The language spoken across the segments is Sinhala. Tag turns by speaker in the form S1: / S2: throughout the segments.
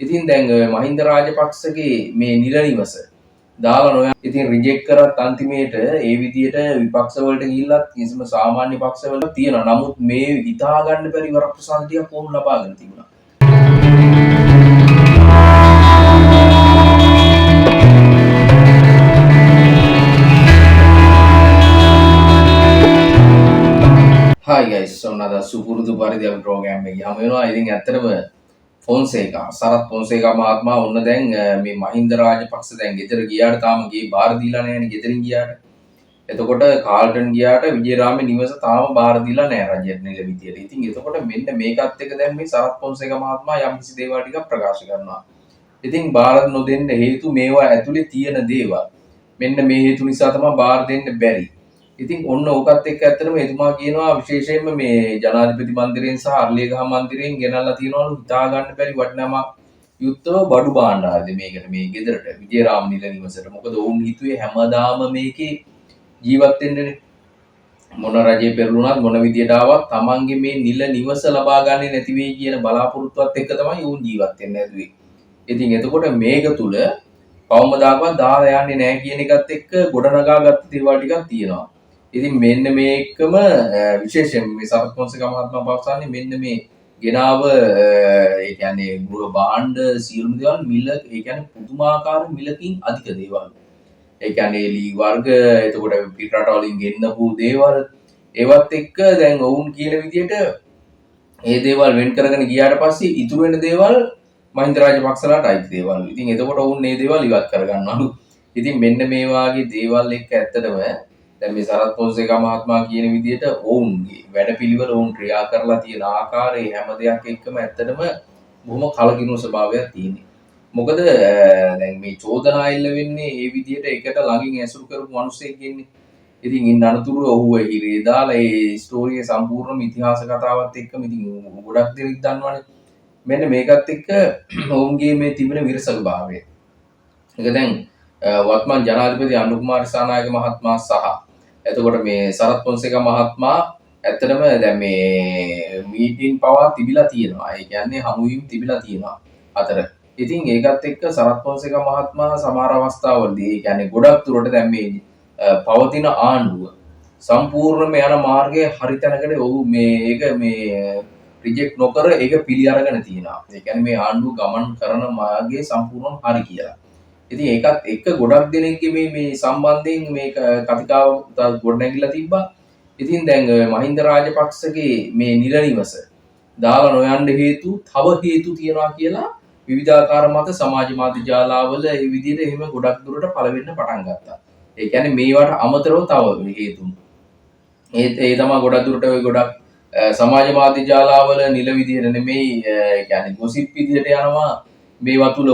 S1: ඉතින් දැන් මහින්ද රාජපක්ෂගේ මේ නිල නිවස දාලා නොයන් ඉතින් රිජෙක්ට් කරත් අන්තිමේට ඒ විදියට විපක්ෂ වලට ගිහිල්ලත් කිසිම සාමාන්‍ය පක්ෂවල තියෙනවා. නමුත් මේ හිතා ගන්න බැරි වරප්‍රසාද ටිකක් කොහොම ලබාගෙන තිබුණා. Hi guys, so nada සුපුරුදු පරිදි අපි ප්‍රෝග්‍රෑම් එක ගියාම වෙනවා. ඉතින් ඇත්තටම ෆොන්සේකා සරත් ෆොන්සේකා මහත්මයා ඔන්න දැන් මේ මහින්ද රාජපක්ෂ දැන් ගෙදර ගියාට තාම ගේ බාර දීලා නැහැ නේ ගෙදරින් ගියාට. එතකොට කාල්ටන් ගියාට විජේරාමේ නිවස තාම බාර දීලා නැහැ රජයට නිල විදියට. ඉතින් එතකොට මෙන්න මේකත් එක්ක දැන් මේ සරත් ෆොන්සේකා මහත්මයා යම් කිසි දේවල් ටිකක් ප්‍රකාශ කරනවා. ඉතින් බාර නොදෙන්න හේතු මේවා ඇතුලේ තියෙන දේවල්. මෙන්න මේ හේතු නිසා තමයි බාර දෙන්න බැරි. ඉතින් ඔන්න ඕකත් එක්ක ඇත්තටම එතුමා කියනවා විශේෂයෙන්ම මේ ජනාධිපති මන්දිරයෙන් සහ අර්ලියගහ මන්දිරයෙන් ගෙනල්ලා තියනවලු හිතා ගන්න බැරි වටිනාම යුක්තව බඩු භාණ්ඩාරද මේකට මේ ගෙදරට විජේරාම නිල නිවසට. මොකද ඔවුන් හිතුවේ හැමදාම මේකේ ජීවත් වෙන්නනේ. මොන රජේ පෙරළුණත් මොන විදියට ආවත් තමන්ගේ මේ නිල නිවස ලබා ගන්නේ නැති වෙයි කියන බලාපොරොත්තුවත් එක්ක තමයි ඔවුන් ජීවත් වෙන්න හැදුවේ. ඉතින් එතකොට මේක තුල කවමදාකවත් දාලා යන්නේ නැහැ කියන එකත් එක්ක ගොඩනගාගත්ත දේවල් ටිකක් තියෙනවා. ඉතින් මෙන්න මේකම විශේෂයෙන් මේ සරත් ෆොන්සේකා මහත්මයා පවසන්නේ මෙන්න මේ ගෙනාව ඒ කියන්නේ ගෘහ භාණ්ඩ සියලුම දේවල් මිල ඒ කියන්නේ පුදුමාකාර මිලකින් අධික දේවල්. ඒ කියන්නේ ලී වර්ග එතකොට පිට රටවලින් ගෙන්නපු දේවල් ඒවත් එක්ක දැන් ඔවුන් කියන විදිහට මේ දේවල් වෙන් කරගෙන ගියාට පස්සේ ඉතුරු වෙන දේවල් මහින්ද රාජපක්ෂලාට අයිති දේවල්. ඉතින් එතකොට ඔවුන් මේ දේවල් ඉවත් කරගන්නවලු. ඉතින් මෙන්න මේ වාගේ දේවල් එක්ක ඇත්තටම දැන් මේ සරත් ෆොන්සේකා මහත්මයා කියන විදිහට ඔවුන්ගේ වැඩපිළිවෙල ඔවුන් ක්‍රියා කරලා තියෙන ආකාරය හැම දෙයක් එක්කම ඇත්තටම බොහොම කලකිරුණු ස්වභාවයක් තියෙනවා. මොකද දැන් මේ චෝදනා එල්ල වෙන්නේ මේ විදිහට එකට ළඟින් ඇසුරු කරපු මිනිස්සෙක් ඉන්නේ. ඉතින් ඉන්න අනතුරුව ඔහුව හිරේ දාලා ඒ ස්ටෝරියේ සම්පූර්ණ ඉතිහාස කතාවත් එක්කම ඉතින් ගොඩක් දෙනෙක් දන්නවනේ. මෙන්න මේකත් එක්ක ඔවුන්ගේ මේ තිබෙන විරසකභාවය. ඒක දැන් වත්මන් ජනාධිපති අනුර කුමාර දිසානායක මහත්මයා සහ එතකොට මේ සරත් ෆොන්සේකා මහත්මයා ඇත්තටම දැන් මේ මීටින් පවා තිබිලා තියෙනවා. ඒ කියන්නේ හමුවීම් තිබිලා තියෙනවා අතර. ඉතින් ඒකත් එක්ක සරත් ෆොන්සේකා මහත්මයා සමහර අවස්ථාවලදී ඒ කියන්නේ ගොඩක් දුරට දැන් මේ පවතින ආණ්ඩුව සම්පූර්ණයෙන්ම යන මාර්ගයේ හරි තැනකට ඔහු මේක මේ රිජෙක්ට් නොකර ඒක පිළි අරගෙන තියෙනවා. ඒ කියන්නේ මේ ආණ්ඩුව ගමන් කරන මාර්ගයේ සම්පූර්ණයෙන් හරි කියලා. ඉතින් ඒකත් එක්ක ගොඩක් දෙනෙක්ගේ මේ සම්බන්ධයෙන් මේක කතිකාව ගොඩනැගිලා තිබ්බා. ඉතින් දැන් මහින්ද රාජපක්ෂගේ මේ නිල නිවස දාලා නොයන්න හේතු තව හේතු තියනවා කියලා විවිධාකාර මත සමාජ මාධ්‍ය ජාලාවල ඒ විදිහට එහෙම ගොඩක් දුරට පළ වෙන්න පටන් ගත්තා. ඒ කියන්නේ මේවට අමතරව තව හේතුන්. ඒ තමයි ගොඩක් දුරට ඔය ගොඩක් සමාජ මාධ්‍ය ජාලාවල නිල විදිහට නෙමෙයි ඒ කියන්නේ ගොසිප් විදිහට යනවා. මේවා තුල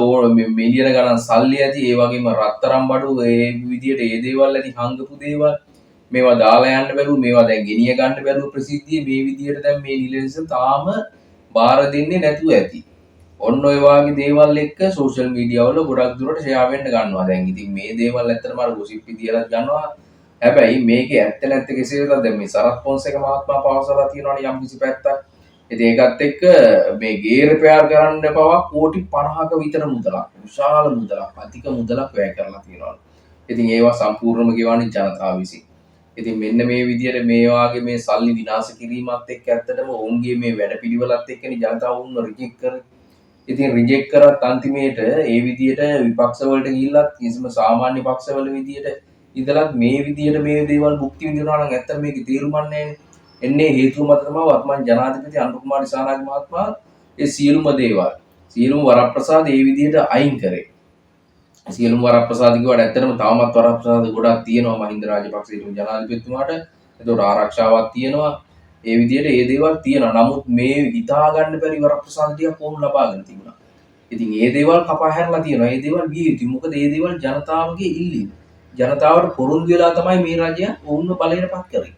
S1: මිලියන ගණන් සල්ලි ඇති ඒ වගේම රත්තරන් බඩු ඒ විදිහට ඒ දේවල් ඇති හංගපු දේවල් මේවා දාලා යන්න බැරුව මේවා දැන් ගෙනිය ගන්න බැරුව ප්‍රසිද්ධිය මේ විදිහට දැන් මේ නිලෙස තාම බාර දෙන්නේ නැතුව ඇති. ඔන්න ඔය වගේ දේවල් එක්ක සෝෂල් මීඩියා වල ගොඩක් දුරට ෂෙයා වෙන්න ගන්නවා. දැන් ඉතින් මේ දේවල් ඇත්තටම අර ගොසිප් විදිහට ගන්නවා. හැබැයි මේකේ ඇත්ත නැත්ත කෙසේ වෙතත් දැන් මේ සරත් ෆොන්සේකා මහත්මයා පවසලා තියෙනවානේ යම් කිසි පැත්තක්. ඉතින් ඒකත් එක්ක මේ ගේ රිපෙයාර් කරන්න පවා කෝටි 50ක විතර මුදලක් විශාල මුදලක් අධික මුදලක් වැය කරලා තියෙනවා. ඉතින් ඒවා සම්පූර්ණයෙන්ම ගෙවන්නේ ජනතාව විසින්. ඉතින් මෙන්න මේ විදිහට මේ වාගේ මේ සල්ලි විනාශ කිරීමත් එක්ක ඇත්තටම ඔවුන්ගේ මේ වැඩපිළිවෙලත් එක්කනේ ජනතාව වුණ රිජෙක්ට් කරේ. ඉතින් රිජෙක්ට් කරත් අන්තිමේට ඒ විදිහට විපක්ෂ වලට ගිහිල්ලත් කිසිම සාමාන්‍ය පක්ෂවල විදිහට ඉඳලත් මේ විදිහට මේ දේවල් භුක්ති විඳිනවා නම් ඇත්තට මේකේ තේරුමක් නැහැ. එන්නේ හේතුව මත තමයි වර්තමාන ජනාධිපති අනුර කුමාර දිසානායක මහත්මයා ඒ සියලුම දේවල් සියලුම වරප්‍රසාද ඒ විදිහට අයින් කරේ. සියලුම වරප්‍රසාද කිව්වට ඇත්තටම තවමත් වරප්‍රසාද ගොඩක් තියෙනවා මහින්ද රාජපක්ෂ ජනාධිපතිතුමාට. ඒතකොට ආරක්ෂාවක් තියෙනවා. ඒ විදිහට ඒ දේවල් තියෙනවා. නමුත් මේ හිතා ගන්න බැරි වරප්‍රසාද ටික කොහොම ලබාගෙන තිබුණා. ඉතින් ඒ දේවල් කපා හැරලා තියෙනවා. ඒ දේවල් ගිය යුතුයි. මොකද ඒ දේවල් ජනතාවගේ ඉල්ලීම. ජනතාවට පොරොන්දු වෙලා තමයි මේ රජය ඔවුන්ව බලයටපත් කරේ.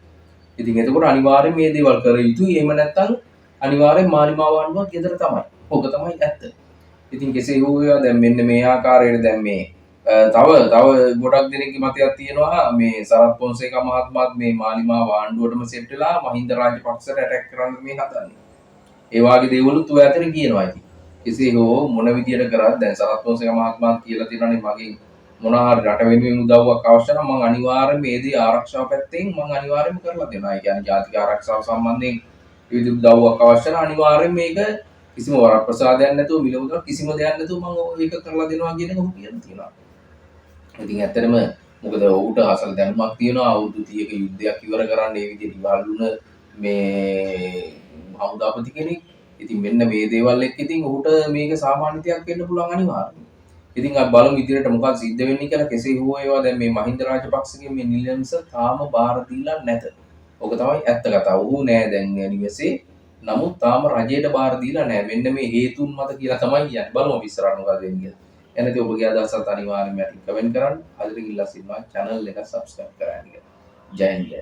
S1: ඉතින් එතකොට අනිවාර්යෙන් මේ දේවල් කර යුතුයි. එහෙම නැත්නම් අනිවාර්යෙන් මාලිමාව ආණ්ඩුවක් ගෙදර තමයි. ඕක තමයි ඇත්ත. ඉතින් කෙසේ හෝ වේවා දැන් මෙන්න මේ ආකාරයට දැන් මේ තව ගොඩක් දෙනෙක්ගේ මතයක් තියෙනවා මේ සරත් ෆොන්සේකා මහත්මයාත් මේ මාලිමාව ආණ්ඩුවටම සෙට් වෙලා මහින්ද රාජපක්ෂට ඇටැක් කරන්න මේ හදන්නේ. ඒ වාගේ දේවලුත් ඔය අතර කියනවා ඉතින්. කෙසේ හෝ මොන විදියට කරත් දැන් සරත් පොන්සේකා මහත්මයාත් කියලා තියෙනවානේ මගෙන් මොන හරි රට වෙනුවෙන් උදව්වක් අවශ්‍ය නම් මම අනිවාර්යයෙන්ම මේ දේ ආරක්ෂාව පැත්තෙන් මම අනිවාර්යයෙන්ම කරලා දෙනවා. ඒ කියන්නේ ජාතික ආරක්ෂාව සම්බන්ධයෙන් විවිධ උදව්වක් අවශ්‍ය නම් අනිවාර්යයෙන් මේක කිසිම වරප්‍රසාදයක් නැතුව මිල මුදල් කිසිම දෙයක් නැතුව මම ඒක කරලා දෙනවා කියන එක ඔහු කියලා තියෙනවා. ඉතින් ඇත්තටම මොකද ඔහුට අසල් දැනුමක් තියෙනවා අවුරුදු 30ක යුද්ධයක් ඉවර කරන්න ඒ විදිහට ඉවල් වුණ මේ හමුදාපති කෙනෙක්. ඉතින් මෙන්න මේ දේවල් එක්ක ඉතින් ඔහුට මේක සාමාන්‍ය දෙයක් වෙන්න පුළුවන් අනිවාර්යයෙන්. ඉතින් අපි බලමු ඉදිරියට මොකක්ද සිද්ධ වෙන්නේ කියලා. කෙසේ හෝ ඒවා දැන් මේ මහින්ද රාජපක්ෂගේ මේ නිලංශ තාම බාර දීලා නැත. ඕක තමයි ඇත්ත කතාව. ඔහු නෑ දැන් නිවසේ. නමුත් තාම රජයට බාර දීලා නෑ. මෙන්න මේ හේතුන් මත කියලා තමයි කියන්නේ. බලමු අපි ඉස්සරහට මොකද වෙන්නේ කියලා. එනදී ඔබගේ අදහසත් අනිවාර්යයෙන්ම කමෙන්ට් කරන්න. අදට ඉල්ලා සිටිනවා channel එක subscribe කරන්න. ජය හින්ද.